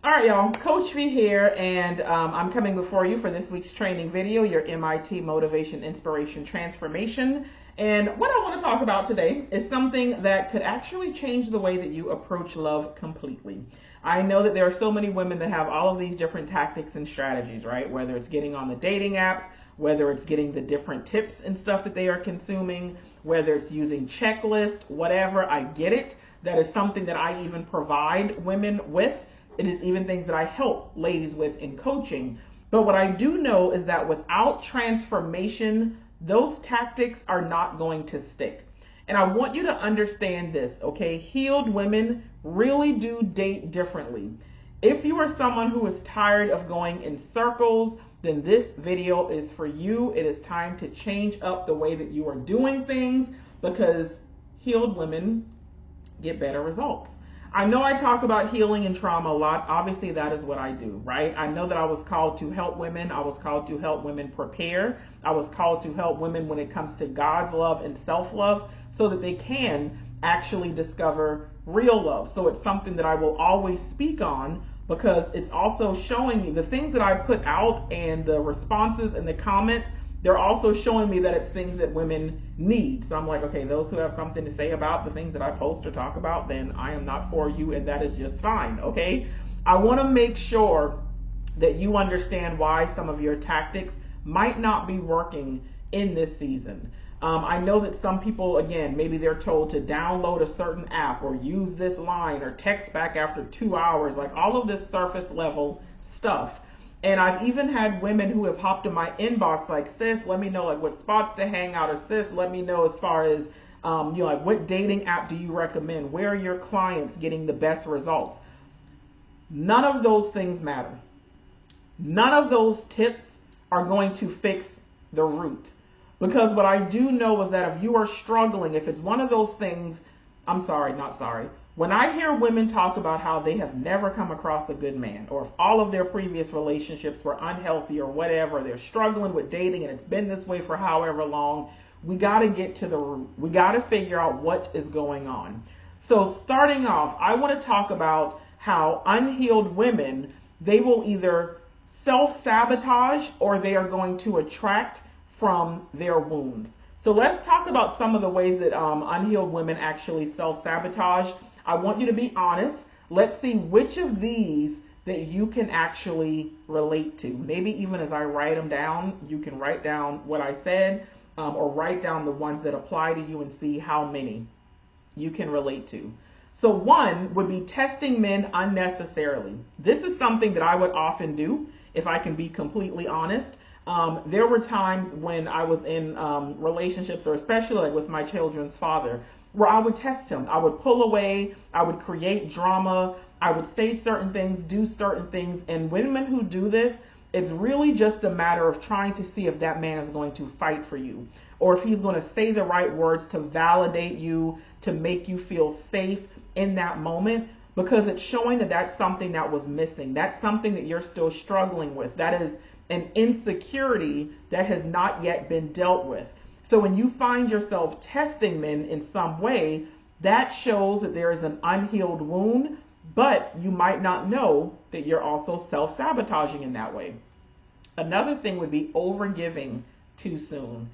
All right, y'all, Coach V here, and I'm coming before you for this week's training video, your MIT Motivation, Inspiration, Transformation. And what I want to talk about today is something that could actually change the way that you approach love completely. I know that there are so many women that have all of these different tactics and strategies, right? Whether it's getting on the dating apps, whether it's getting the different tips and stuff that they are consuming, whether it's using checklists, whatever, I get it. That is something that I even provide women with. It is even things that I help ladies with in coaching. But what I do know is that without transformation, those tactics are not going to stick. And I want you to understand this, okay? Healed women really do date differently. If you are someone who is tired of going in circles, then this video is for you. It is time to change up the way that you are doing things because healed women get better results. I know I talk about healing and trauma a lot. Obviously, that is what I do, right? I know that I was called to help women. I was called to help women prepare. I was called to help women when it comes to God's love and self-love so that they can actually discover real love. So it's something that I will always speak on because it's also showing me the things that I put out and the responses and the comments. They're also showing me that it's things that women need. So I'm like, okay, those who have something to say about the things that I post or talk about, then I am not for you, and that is just fine, okay? I want to make sure that you understand why some of your tactics might not be working in this season. I know that some people, again, maybe they're told to download a certain app or use this line or text back after 2 hours, like all of this surface level stuff. And I've even had women who have hopped in my inbox like, sis, let me know like what spots to hang out, or sis, let me know as far as, like what dating app do you recommend? Where are your clients getting the best results? None of those things matter. None of those tips are going to fix the root. Because what I do know is that if you are struggling, if it's one of those things, when I hear women talk about how they have never come across a good man, or if all of their previous relationships were unhealthy or whatever, they're struggling with dating and it's been this way for however long, we got to get to the root. We got to figure out what is going on. So starting off, I want to talk about how unhealed women, they will either self-sabotage or they are going to attract from their wounds. So let's talk about some of the ways that unhealed women actually self-sabotage. I want you to be honest. Let's see which of these that you can actually relate to. Maybe even as I write them down, you can write down what I said or write down the ones that apply to you and see how many you can relate to. So one would be testing men unnecessarily. This is something that I would often do if I can be completely honest. There were times when I was in relationships, or especially like with my children's father, where I would test him. I would pull away. I would create drama. I would say certain things, do certain things. And women who do this, it's really just a matter of trying to see if that man is going to fight for you, or if he's going to say the right words to validate you, to make you feel safe in that moment, because it's showing that that's something that was missing. That's something that you're still struggling with. That is an insecurity that has not yet been dealt with. So when you find yourself testing men in some way, that shows that there is an unhealed wound, but you might not know that you're also self-sabotaging in that way. Another thing would be overgiving too soon.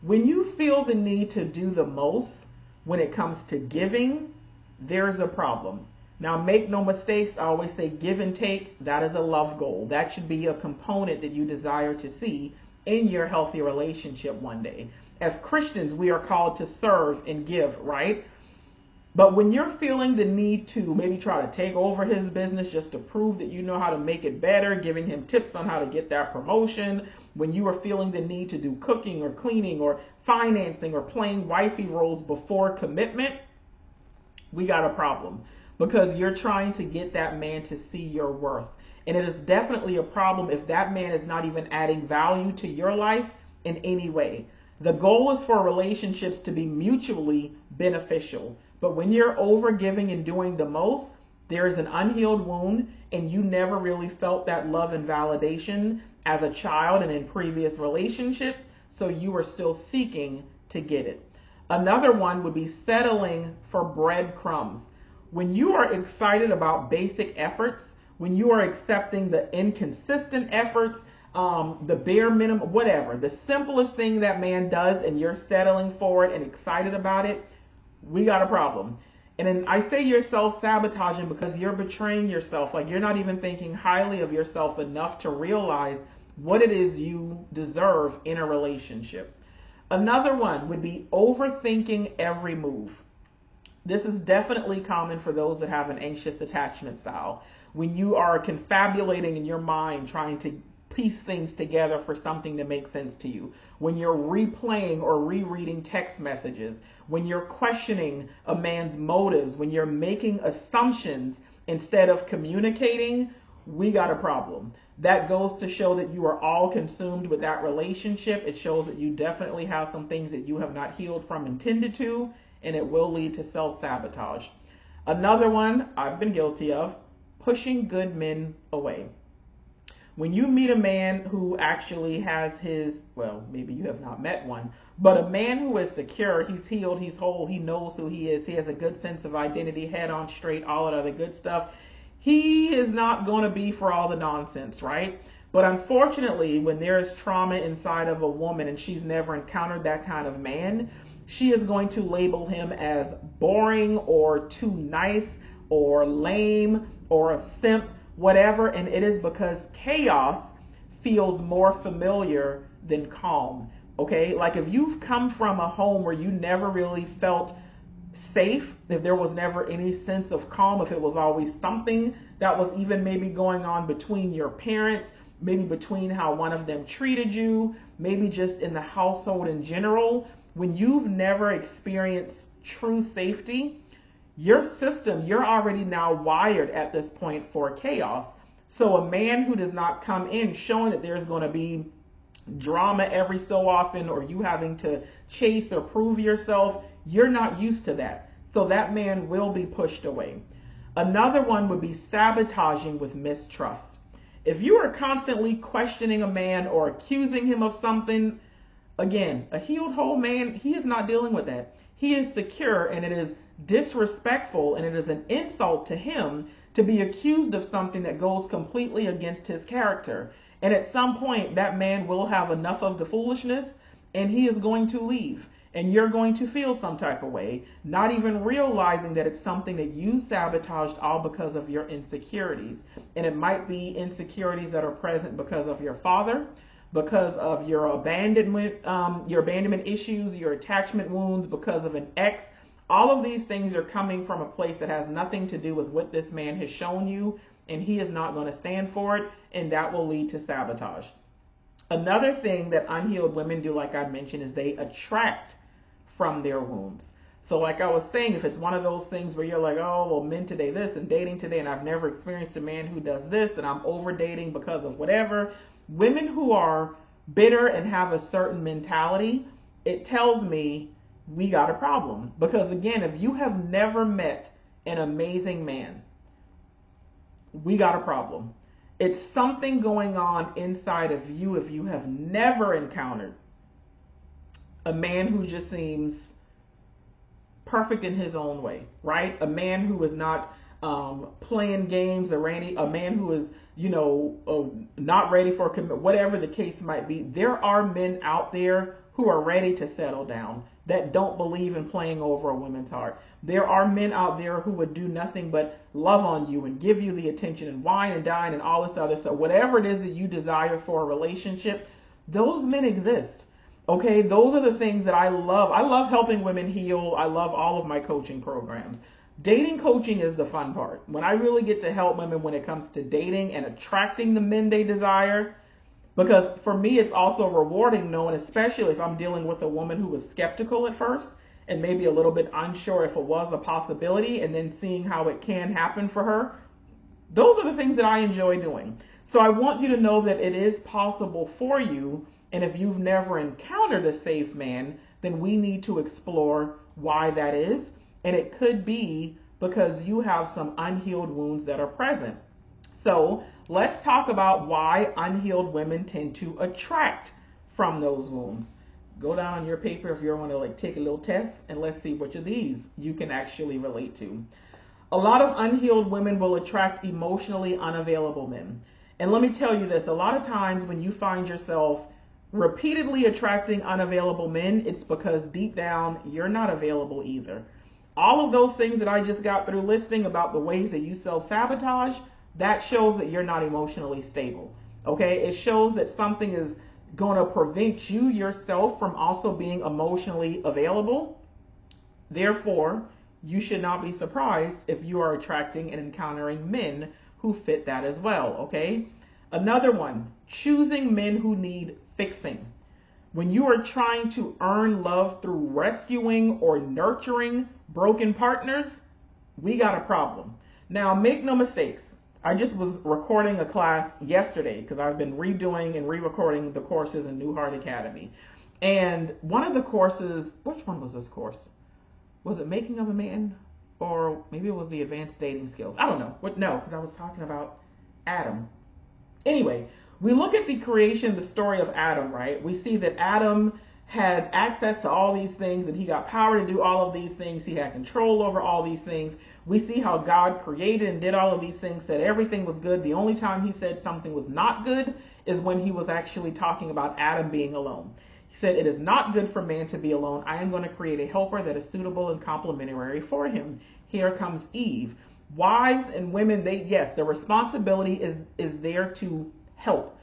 When you feel the need to do the most when it comes to giving, there's a problem. Now, make no mistakes, I always say give and take, that is a love goal. That should be a component that you desire to see in your healthy relationship one day. As Christians, we are called to serve and give, right? But when you're feeling the need to maybe try to take over his business just to prove that you know how to make it better, giving him tips on how to get that promotion, when you are feeling the need to do cooking or cleaning or financing or playing wifey roles before commitment, we got a problem. Because you're trying to get that man to see your worth. And it is definitely a problem if that man is not even adding value to your life in any way. The goal is for relationships to be mutually beneficial. But when you're over giving and doing the most, there is an unhealed wound, and you never really felt that love and validation as a child and in previous relationships, so you are still seeking to get it. Another one would be settling for breadcrumbs. When you are excited about basic efforts, when you are accepting the inconsistent efforts, the bare minimum, whatever, the simplest thing that man does, and you're settling for it and excited about it, we got a problem. And then I say you're self-sabotaging because you're betraying yourself. Like, you're not even thinking highly of yourself enough to realize what it is you deserve in a relationship. Another one would be overthinking every move. This is definitely common for those that have an anxious attachment style. When you are confabulating in your mind, trying to piece things together for something to make sense to you, when you're replaying or rereading text messages, when you're questioning a man's motives, when you're making assumptions instead of communicating, we got a problem. That goes to show that you are all consumed with that relationship. It shows that you definitely have some things that you have not healed from and tended to, and it will lead to self-sabotage. Another one I've been guilty of, pushing good men away. When you meet a man who actually has his, well, maybe you have not met one, but a man who is secure, he's healed, he's whole, he knows who he is, he has a good sense of identity, head on straight, all that other good stuff, he is not going to be for all the nonsense, right? But unfortunately, when there is trauma inside of a woman and she's never encountered that kind of man, she is going to label him as boring or too nice or lame or a simp, whatever. And it is because chaos feels more familiar than calm. Okay, like if you've come from a home where you never really felt safe, if there was never any sense of calm, if it was always something that was even maybe going on between your parents, maybe between how one of them treated you, maybe just in the household in general, when you've never experienced true safety, your system, you're already now wired at this point for chaos. So a man who does not come in showing that there's going to be drama every so often, or you having to chase or prove yourself, you're not used to that. So that man will be pushed away. Another one would be sabotaging with mistrust. If you are constantly questioning a man or accusing him of something, again, a healed whole man, he is not dealing with that. He is secure, and it is disrespectful and it is an insult to him to be accused of something that goes completely against his character. And at some point, that man will have enough of the foolishness and he is going to leave. And you're going to feel some type of way, not even realizing that it's something that you sabotaged all because of your insecurities. And it might be insecurities that are present because of your father, because of your abandonment issues, your attachment wounds, because of an ex. All of these things are coming from a place that has nothing to do with what this man has shown you, and he is not going to stand for it, and that will lead to sabotage. Another thing that unhealed women do, like I mentioned, is they attract from their wounds. So like I was saying, if it's one of those things where you're like, oh, well, men today this and dating today, and I've never experienced a man who does this, and I'm over dating because of whatever. Women who are bitter and have a certain mentality, it tells me we got a problem. Because again, if you have never met an amazing man, we got a problem. It's something going on inside of you if you have never encountered a man who just seems perfect in his own way, right? A man who is not playing games, a man who is, not ready for commitment, whatever the case might be. There are men out there who are ready to settle down, that don't believe in playing over a woman's heart. There are men out there who would do nothing but love on you and give you the attention and wine and dine and all this other stuff. Whatever it is that you desire for a relationship, those men exist. Okay, those are the things that I love. I love helping women heal. I love all of my coaching programs. Dating coaching is the fun part. When I really get to help women when it comes to dating and attracting the men they desire, because for me, it's also rewarding knowing, especially if I'm dealing with a woman who was skeptical at first and maybe a little bit unsure if it was a possibility, and then seeing how it can happen for her. Those are the things that I enjoy doing. So I want you to know that it is possible for you. And if you've never encountered a safe man, then we need to explore why that is. And it could be because you have some unhealed wounds that are present. So let's talk about why unhealed women tend to attract from those wounds. Go down on your paper if you want to take a little test, and let's see which of these you can actually relate to. A lot of unhealed women will attract emotionally unavailable men. And let me tell you this, a lot of times when you find yourself repeatedly attracting unavailable men, it's because deep down you're not available either. All of those things that I just got through listing about the ways that you self-sabotage, that shows that you're not emotionally stable. Okay? It shows that something is going to prevent you yourself from also being emotionally available. Therefore, you should not be surprised if you are attracting and encountering men who fit that as well, okay? Another one, choosing men who need fixing. When you are trying to earn love through rescuing or nurturing broken partners, we got a problem. Now, make no mistakes. I just was recording a class yesterday because I've been redoing and re-recording the courses in New Heart Academy. And one of the courses, which one was this course? Was it Making of a Man? Or maybe it was the Advanced Dating Skills. I don't know. No, because I was talking about Adam. Anyway, we look at the creation, the story of Adam, right? We see that Adam had access to all these things and he got power to do all of these things. He had control over all these things. We see how God created and did all of these things, said everything was good. The only time he said something was not good is when he was actually talking about Adam being alone. He said, "It is not good for man to be alone. I am going to create a helper that is suitable and complementary for him." Here comes Eve. Wives and women, the responsibility is there to help.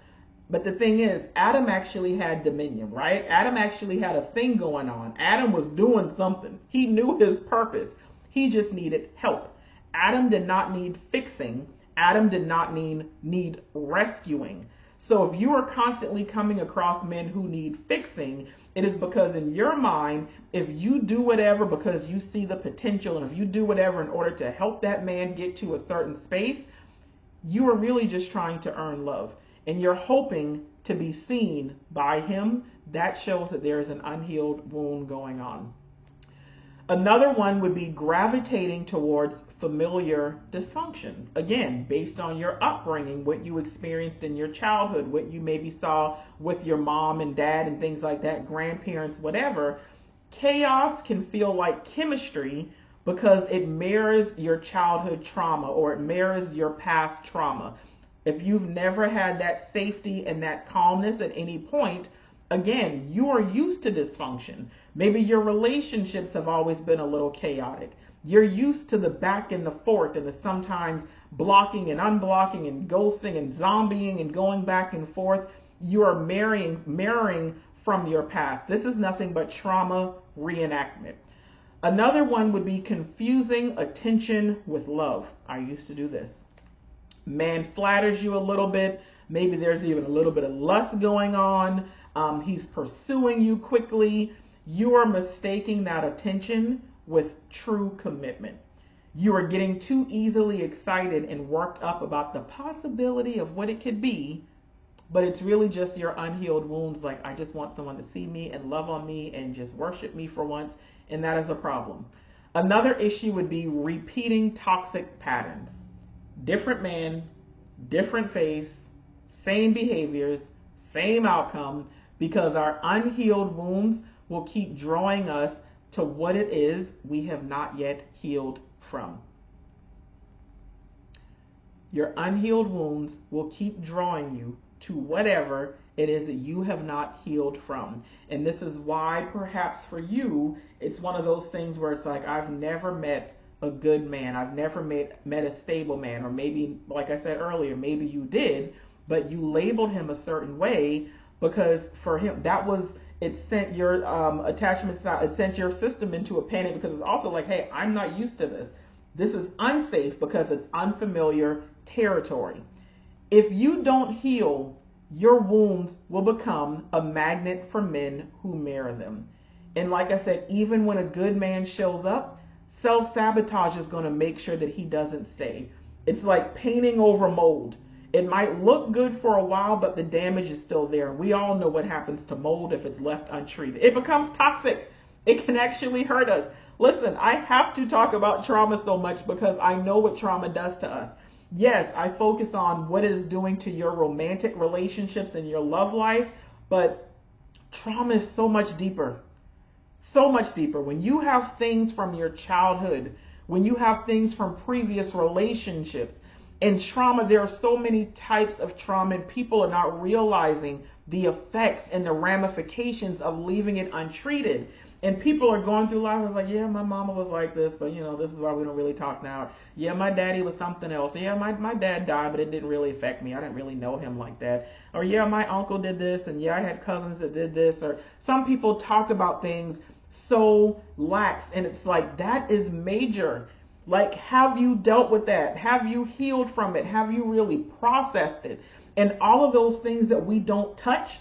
But the thing is, Adam actually had dominion, right? Adam actually had a thing going on. Adam was doing something. He knew his purpose. He just needed help. Adam did not need fixing. Adam did not need rescuing. So if you are constantly coming across men who need fixing, it is because in your mind, if you do whatever because you see the potential and if you do whatever in order to help that man get to a certain space, you are really just trying to earn love. And you're hoping to be seen by him. That shows that there is an unhealed wound going on. Another one would be gravitating towards familiar dysfunction. Again, based on your upbringing, what you experienced in your childhood, what you maybe saw with your mom and dad and things like that, grandparents, whatever. Chaos can feel like chemistry because it mirrors your childhood trauma or it mirrors your past trauma. If you've never had that safety and that calmness at any point, again, you are used to dysfunction. Maybe your relationships have always been a little chaotic. You're used to the back and the forth and the sometimes blocking and unblocking and ghosting and zombieing and going back and forth. You are mirroring from your past. This is nothing but trauma reenactment. Another one would be confusing attention with love. I used to do this. Man flatters you a little bit. Maybe there's even a little bit of lust going on. He's pursuing you quickly. You are mistaking that attention with true commitment. You are getting too easily excited and worked up about the possibility of what it could be, but it's really just your unhealed wounds. Like, I just want someone to see me and love on me and just worship me for once, and that is a problem. Another issue would be repeating toxic patterns. Different man, different face, same behaviors, same outcome, because our unhealed wounds will keep drawing us to what it is we have not yet healed from. Your unhealed wounds will keep drawing you to whatever it is that you have not healed from. And this is why perhaps for you, it's one of those things where it's like, I've never met a good man. I've never met a stable man. Or maybe, like I said earlier, maybe you did, but you labeled him a certain way because for him, it sent your attachment style, it sent your system into a panic because it's also like, hey, I'm not used to this. This is unsafe because it's unfamiliar territory. If you don't heal, your wounds will become a magnet for men who mirror them. And like I said, even when a good man shows up, self-sabotage is going to make sure that he doesn't stay. It's like painting over mold. It might look good for a while, but the damage is still there. We all know what happens to mold if it's left untreated. It becomes toxic. It can actually hurt us. Listen, I have to talk about trauma so much because I know what trauma does to us. Yes, I focus on what it is doing to your romantic relationships and your love life, but trauma is so much deeper. So much deeper. When you have things from your childhood, when you have things from previous relationships. And trauma, there are so many types of trauma, and people are not realizing the effects and the ramifications of leaving it untreated. And people are going through life, it's like, yeah, my mama was like this, but this is why we don't really talk now. Yeah, my daddy was something else. Yeah, my dad died, but it didn't really affect me. I didn't really know him like that. Or yeah, my uncle did this, and yeah, I had cousins that did this. Or some people talk about things so lax, and it's like, that is major. Like, have you dealt with that? Have you healed from it? Have you really processed it? And all of those things that we don't touch,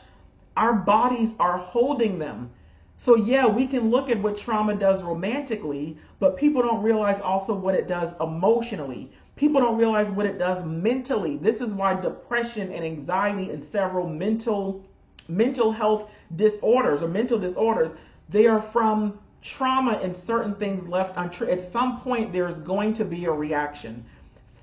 our bodies are holding them. So yeah, we can look at what trauma does romantically, but people don't realize also what it does emotionally. People don't realize what it does mentally. This is why depression and anxiety and several mental health disorders or mental disorders, they are from trauma and certain things left untreated. At some point, there's going to be a reaction.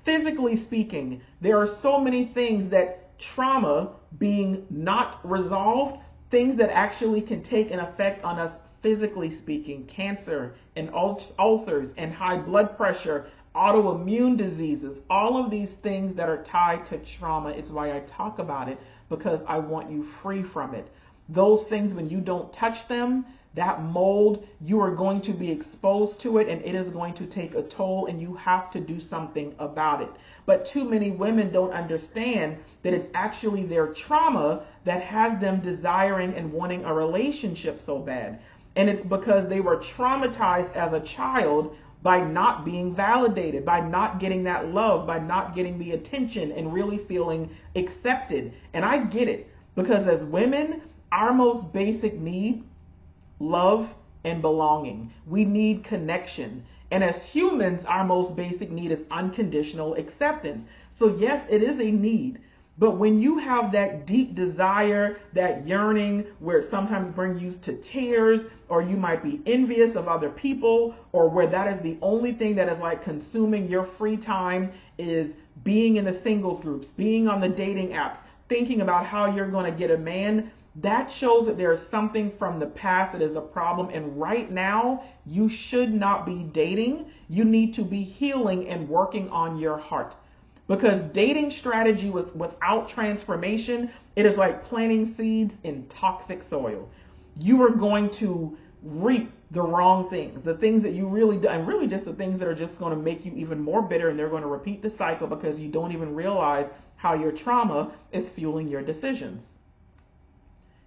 Physically speaking, there are so many things that trauma being not resolved, things that actually can take an effect on us physically speaking, cancer and ulcers and high blood pressure, autoimmune diseases, all of these things that are tied to trauma. It's why I talk about it, because I want you free from it. Those things, when you don't touch them, that mold, you are going to be exposed to it, and it is going to take a toll, and you have to do something about it. But too many women don't understand that it's actually their trauma that has them desiring and wanting a relationship so bad. And it's because they were traumatized as a child by not being validated, by not getting that love, by not getting the attention and really feeling accepted. And I get it, because as women, our most basic need, love and belonging. We need connection. And as humans, our most basic need is unconditional acceptance. So yes, it is a need. But when you have that deep desire, that yearning, where it sometimes brings you to tears, or you might be envious of other people, or where that is the only thing that is like consuming your free time, is being in the singles groups, being on the dating apps, thinking about how you're going to get a man, that shows that there is something from the past that is a problem. And right now, you should not be dating. You need to be healing and working on your heart. Because dating strategy without transformation, it is like planting seeds in toxic soil. You are going to reap the wrong things, the things that you really do, and really just the things that are just going to make you even more bitter, and they're going to repeat the cycle because you don't even realize how your trauma is fueling your decisions.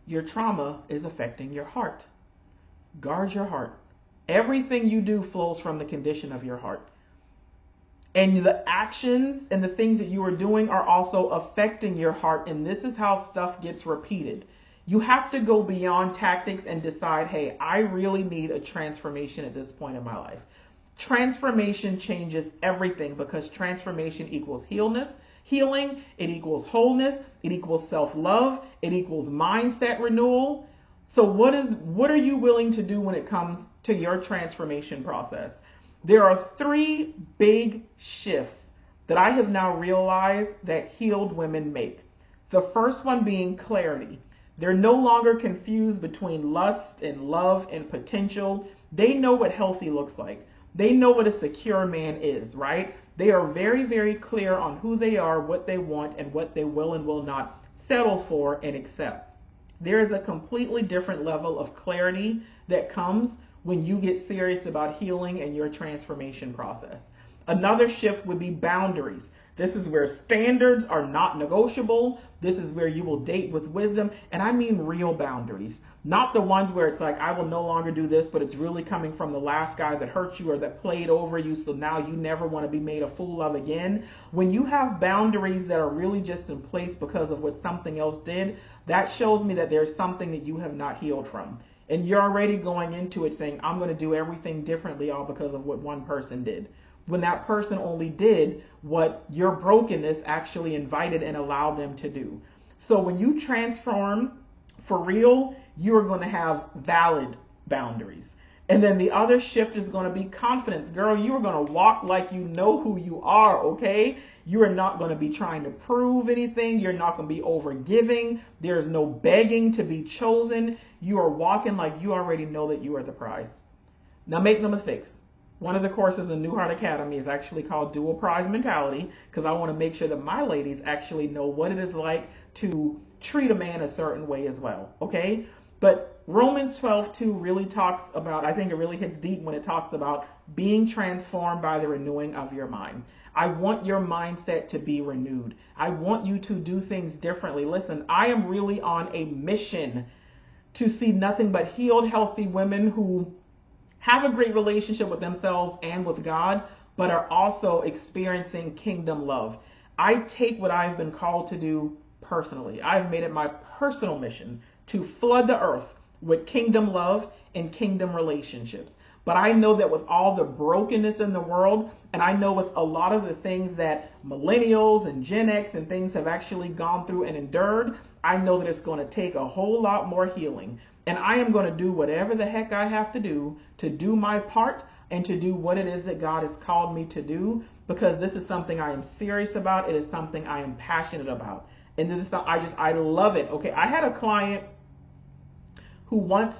Your trauma is affecting your heart. Guard your heart. Everything you do flows from the condition of your heart. And the actions and the things that you are doing are also affecting your heart. And this is how stuff gets repeated. You have to go beyond tactics and decide, hey, I really need a transformation at this point in my life. Transformation changes everything, because transformation equals healing, it equals wholeness, it equals self-love, it equals mindset renewal. So what are you willing to do when it comes to your transformation process? There are 3 big shifts that I have now realized that healed women make. The first one being clarity. They're no longer confused between lust and love and potential. They know what healthy looks like. They know what a secure man is, right? They are very, very clear on who they are, what they want, and what they will and will not settle for and accept. There is a completely different level of clarity that comes when you get serious about healing and your transformation process. Another shift would be boundaries. This is where standards are not negotiable. This is where you will date with wisdom. And I mean real boundaries, not the ones where it's like, I will no longer do this, but it's really coming from the last guy that hurt you or that played over you, so now you never want to be made a fool of again. When you have boundaries that are really just in place because of what something else did, that shows me that there's something that you have not healed from. And you're already going into it saying, I'm going to do everything differently all because of what one person did, when that person only did what your brokenness actually invited and allowed them to do. So when you transform for real, you are going to have valid boundaries. And then the other shift is going to be confidence. Girl, you are going to walk like you know who you are, okay? You are not going to be trying to prove anything. You're not going to be overgiving. There's no begging to be chosen. You are walking like you already know that you are the prize. Now make no mistakes. One of the courses in New Heart Academy is actually called Dual Prize Mentality, because I want to make sure that my ladies actually know what it is like to treat a man a certain way as well. Okay? But Romans 12:2 really talks about, I think it really hits deep when it talks about being transformed by the renewing of your mind. I want your mindset to be renewed. I want you to do things differently. Listen, I am really on a mission to see nothing but healed, healthy women who have a great relationship with themselves and with God, but are also experiencing kingdom love. I take what I've been called to do personally. I've made it my personal mission to flood the earth with kingdom love and kingdom relationships. But I know that with all the brokenness in the world, and I know with a lot of the things that millennials and Gen X and things have actually gone through and endured, I know that it's going to take a whole lot more healing. And I am going to do whatever the heck I have to do my part and to do what it is that God has called me to do, because this is something I am serious about. It is something I am passionate about. And this is something I love it. Okay. I had a client who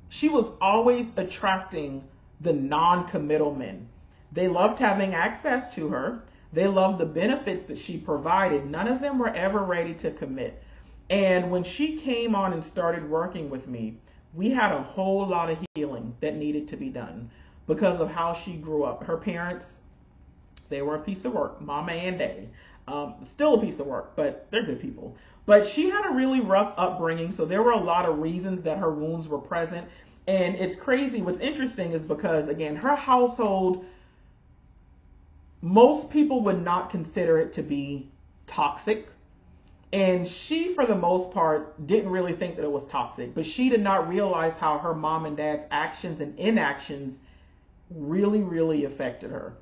she was always attracting the non-committal men. They loved having access to her. They loved the benefits that she provided. None of them were ever ready to commit. And when she came on and started working with me, we had a whole lot of healing that needed to be done because of how she grew up. Her parents, they were a piece of work, mama and daddy. Still a piece of work, but they're good people. But she had a really rough upbringing, so there were a lot of reasons that her wounds were present. And it's crazy. What's interesting is because, again, her household, most people would not consider it to be toxic. And she, for the most part, didn't really think that it was toxic. But she did not realize how her mom and dad's actions and inactions really, really affected her.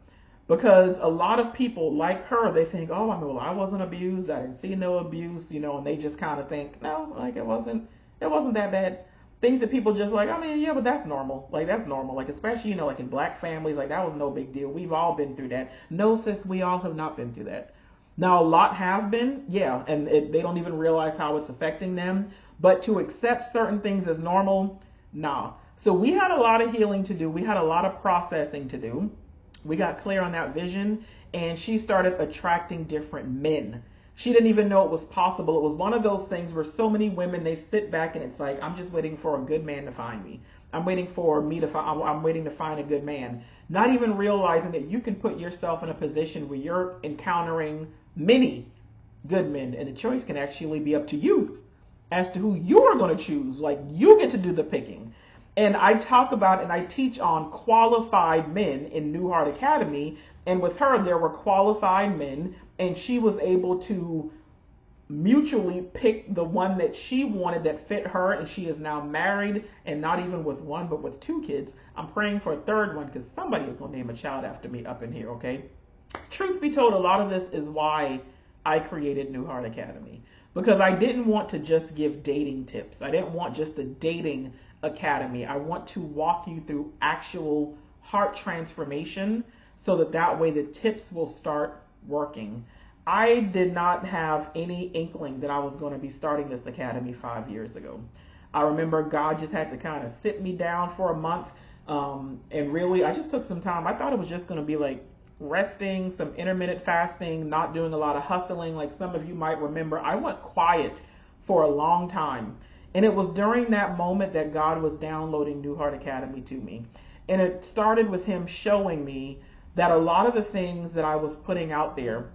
Because a lot of people like her, they think, oh, I wasn't abused. I didn't see no abuse, and they just kind of think, no, like it wasn't that bad. Things that people just like, yeah, but that's normal. Like, that's normal. Like, especially, like in black families, like that was no big deal. We've all been through that. No, sis, we all have not been through that. Now, a lot have been, yeah, and they don't even realize how it's affecting them. But to accept certain things as normal, nah. So we had a lot of healing to do. We had a lot of processing to do. We got clear on that vision, and she started attracting different men. She didn't even know it was possible. It was one of those things where so many women, they sit back and it's like, I'm just waiting for a good man to find me. I'm waiting to find a good man. Not even realizing that you can put yourself in a position where you're encountering many good men, and the choice can actually be up to you as to who you are going to choose. Like, you get to do the picking. And I talk about and I teach on qualified men in New Heart Academy. And with her, there were qualified men, and she was able to mutually pick the one that she wanted that fit her. And she is now married, and not even with one, but with 2 kids. I'm praying for a third one because somebody is going to name a child after me up in here. Okay. Truth be told, a lot of this is why I created New Heart Academy, because I didn't want to just give dating tips. I didn't want just the dating academy. I want to walk you through actual heart transformation so that way the tips will start working. I did not have any inkling that I was going to be starting this academy 5 years ago. I remember God just had to kind of sit me down for a month. And really, I just took some time. I thought it was just going to be like resting, some intermittent fasting, not doing a lot of hustling. Like some of you might remember, I went quiet for a long time. And it was during that moment that God was downloading New Heart Academy to me. And it started with him showing me that a lot of the things that I was putting out there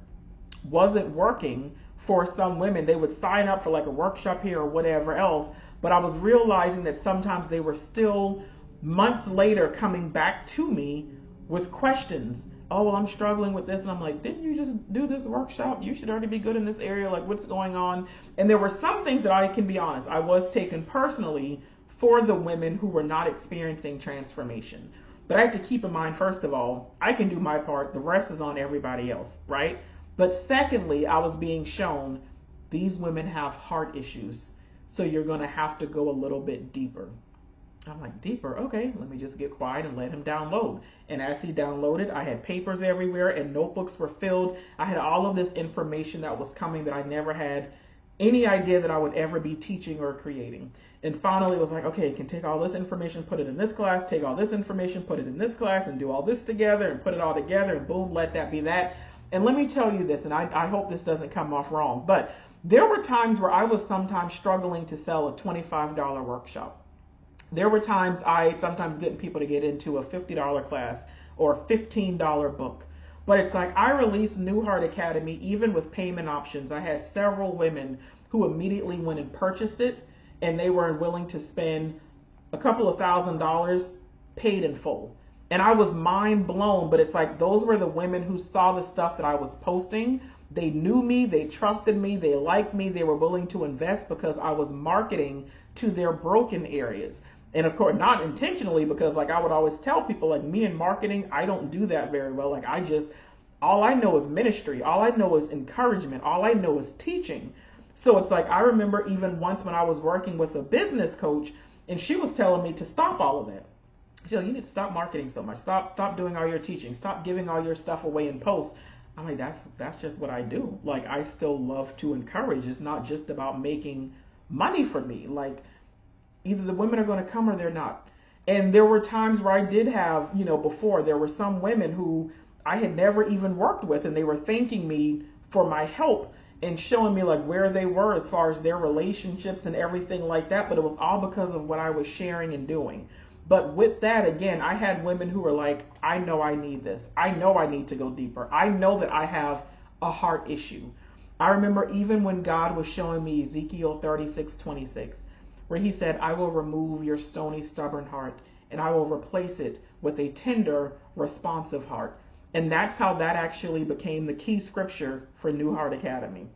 wasn't working for some women. They would sign up for like a workshop here or whatever else. But I was realizing that sometimes they were still months later coming back to me with questions. Oh, well, I'm struggling with this. And I'm like, didn't you just do this workshop? You should already be good in this area. Like, what's going on? And there were some things that I can be honest, I was taken personally for the women who were not experiencing transformation. But I have to keep in mind, first of all, I can do my part. The rest is on everybody else, right? But secondly, I was being shown these women have heart issues. So you're going to have to go a little bit deeper. I'm like, deeper? Okay, let me just get quiet and let him download. And as he downloaded, I had papers everywhere and notebooks were filled. I had all of this information that was coming that I never had any idea that I would ever be teaching or creating. And finally it was like, okay, you can take all this information, put it in this class, take all this information, put it in this class, and do all this together and put it all together, and boom, let that be that. And let me tell you this, and I hope this doesn't come off wrong, but there were times where I was sometimes struggling to sell a $25 workshop. There were times I sometimes getting people to get into a $50 class or a $15 book. But it's like I released New Heart Academy even with payment options. I had several women who immediately went and purchased it, and they were willing to spend a couple of $1,000s paid in full. And I was mind blown, but it's like those were the women who saw the stuff that I was posting. They knew me, they trusted me, they liked me, they were willing to invest because I was marketing to their broken areas. And of course, not intentionally, because like I would always tell people, like me in marketing, I don't do that very well. Like all I know is ministry. All I know is encouragement. All I know is teaching. So it's like, I remember even once when I was working with a business coach, and she was telling me to stop all of that. She's like, you need to stop marketing so much. Stop doing all your teaching. Stop giving all your stuff away in posts. I'm like, that's just what I do. Like, I still love to encourage. It's not just about making money for me. Like, either the women are going to come or they're not. And there were times where I did have, before there were some women who I had never even worked with, and they were thanking me for my help and showing me like where they were as far as their relationships and everything like that. But it was all because of what I was sharing and doing. But with that, again, I had women who were like, I know I need this. I know I need to go deeper. I know that I have a heart issue. I remember even when God was showing me Ezekiel 36:26, where he said, I will remove your stony, stubborn heart, and I will replace it with a tender, responsive heart. And that's how that actually became the key scripture for New Heart Academy.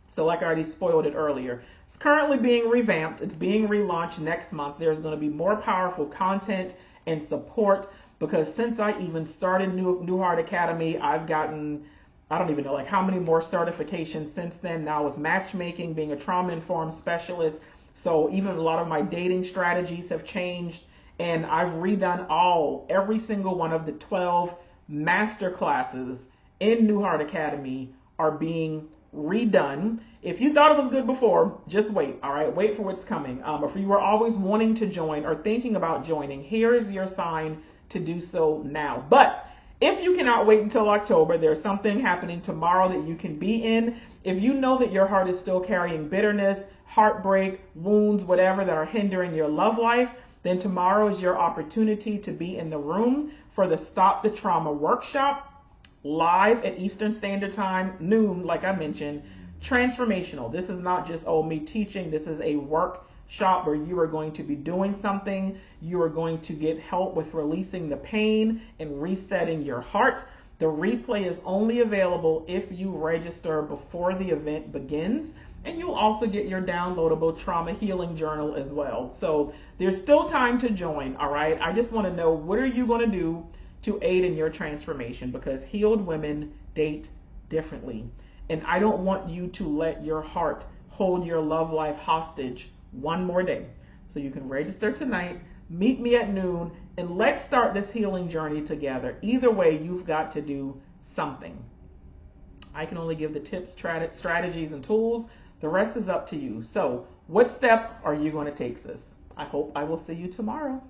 So like I already spoiled it earlier, it's currently being revamped. It's being relaunched next month. There's going to be more powerful content and support, because since I even started New Heart Academy, I've gotten, I don't even know like how many more certifications since then, now with matchmaking, being a trauma-informed specialist. So even a lot of my dating strategies have changed, and I've redone every single one of the 12 master classes in New Heart Academy are being redone. If you thought it was good before, just wait. All right, wait for what's coming. If you were always wanting to join or thinking about joining, here is your sign to do so now. But if you cannot wait until October, there's something happening tomorrow that you can be in. If you know that your heart is still carrying bitterness, heartbreak, wounds, whatever that are hindering your love life, then tomorrow is your opportunity to be in the room for the Stop the Trauma workshop, live at Eastern Standard Time, noon, like I mentioned. Transformational. This is not just, me teaching. This is a workshop where you are going to be doing something. You are going to get help with releasing the pain and resetting your heart. The replay is only available if you register before the event begins. And you'll also get your downloadable trauma healing journal as well. So there's still time to join, all right? I just want to know, what are you going to do to aid in your transformation? Because healed women date differently. And I don't want you to let your heart hold your love life hostage one more day. So you can register tonight, meet me at noon, and let's start this healing journey together. Either way, you've got to do something. I can only give the tips, strategies, and tools. The rest is up to you. So what step are you going to take, sis? I hope I will see you tomorrow.